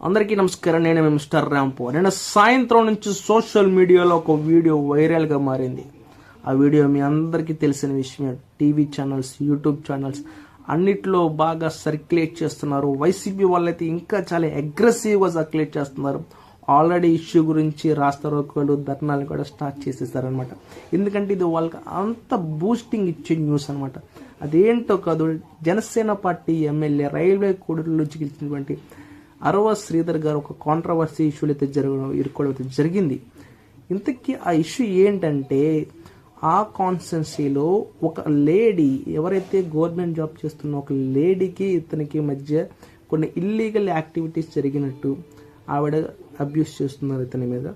అందరికీ నమస్కారం. నేను మిస్టర్ రాంపో. నిన్న సాయంత్రం నుంచి సోషల్ మీడియాలో ఒక వీడియో వైరల్గా మారింది. ఆ వీడియో మీ అందరికీ తెలిసిన విషయమే. టీవీ ఛానల్స్, యూట్యూబ్ ఛానల్స్ అన్నిట్లో బాగా సర్క్యులేట్ చేస్తున్నారు. వైసీపీ వాళ్ళైతే ఇంకా చాలా అగ్రెసివ్గా సర్క్యులేట్ చేస్తున్నారు. ఆల్రెడీ ఇష్యూ గురించి రాస్తారోకోలు, ధర్నాలు కూడా స్టార్ట్ చేసేసారనమాట. ఎందుకంటే ఇది వాళ్ళకి అంత బూస్టింగ్ ఇచ్చే న్యూస్ అనమాట. అదేంటో కాదు, జనసేన పార్టీ ఎమ్మెల్యే రైల్వే కోడూరులో గెలిచినటువంటి అరవ శ్రీధర్ గారు ఒక కాంట్రవర్సీ ఇష్యూలు అయితే ఇరుకోవడం అయితే జరిగింది. ఇంతకీ ఆ ఇష్యూ ఏంటంటే, ఆ కాన్స్టిట్యున్సీలో ఒక లేడీ, ఎవరైతే గవర్నమెంట్ జాబ్ చేస్తున్న ఒక లేడీకి ఇతనికి మధ్య కొన్ని ఇల్లీగల్ యాక్టివిటీస్ జరిగినట్టు ఆవిడ అబ్యూస్ చేస్తున్నారు ఇతని మీద.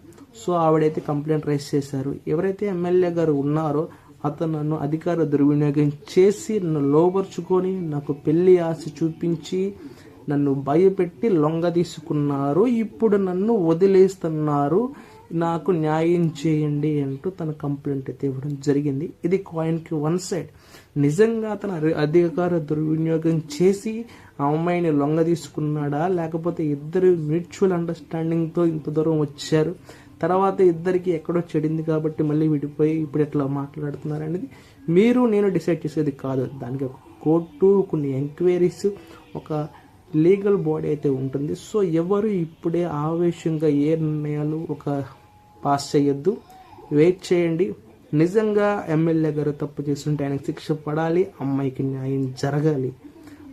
సో ఆవిడైతే కంప్లైంట్ రైజ్ చేశారు. ఎవరైతే ఎమ్మెల్యే గారు ఉన్నారో అతను నన్ను అధికార దుర్వినియోగం చేసి నన్ను లోపరుచుకొని నాకు పెళ్లి ఆశ చూపించి నన్ను భయపెట్టి లొంగ తీసుకున్నారు, ఇప్పుడు నన్ను వదిలేస్తున్నారు, నాకు న్యాయం చేయండి అంటూ తన కంప్లైంట్ అయితే ఇవ్వడం జరిగింది. ఇది కాయిన్కి వన్ సైడ్. నిజంగా తన అధికార దుర్వినియోగం చేసి ఆ అమ్మాయిని లొంగ తీసుకున్నాడా, లేకపోతే ఇద్దరు మ్యూచువల్ అండర్స్టాండింగ్తో ఇంత దూరం వచ్చారు, తర్వాత ఇద్దరికి ఎక్కడో చెడింది కాబట్టి మళ్ళీ విడిపోయి ఇప్పుడు ఎట్లా మాట్లాడుతున్నారు అనేది మీరు నేను డిసైడ్ చేసేది కాదు. దానికి ఒక కోర్టు, కొన్ని ఎంక్వైరీస్, ఒక లీగల్ బాడీ అయితే ఉంటుంది. సో ఎవరు ఇప్పుడే ఆవేశంగా ఏ నిర్ణయాలు పాస్ చేయొద్దు, వెయిట్ చేయండి. నిజంగా ఎమ్మెల్యే గారు తప్పు చేస్తుంటే ఆయనకు శిక్ష పడాలి, అమ్మాయికి న్యాయం జరగాలి.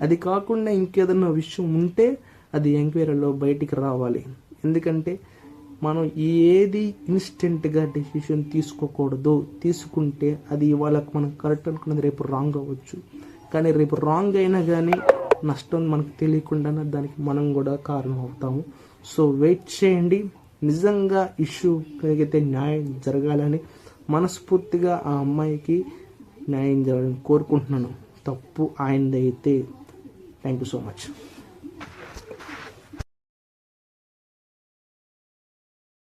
అది కాకుండా ఇంకేదన్నా విషయం ఉంటే అది ఎంక్వైరీలో బయటికి రావాలి. ఎందుకంటే మనం ఏది ఇన్స్టెంట్గా డెసిషన్ తీసుకోకూడదు. తీసుకుంటే అది ఇవాళ మనం కరెక్ట్ అనుకున్నది రేపు రాంగ్ అవ్వచ్చు. కానీ రేపు రాంగ్ అయినా కానీ నష్టం మనకు తెలియకుండా దానికి మనం కూడా కారణం అవుతాము. సో వెయిట్ చేయండి. నిజంగా ఇష్యూ కలిగితే న్యాయం జరగాలని మనస్ఫూర్తిగా ఆ అమ్మాయికి న్యాయం జరగాలని కోరుకుంటున్నాను. తప్పు ఆయనదైతే. Thank you so much.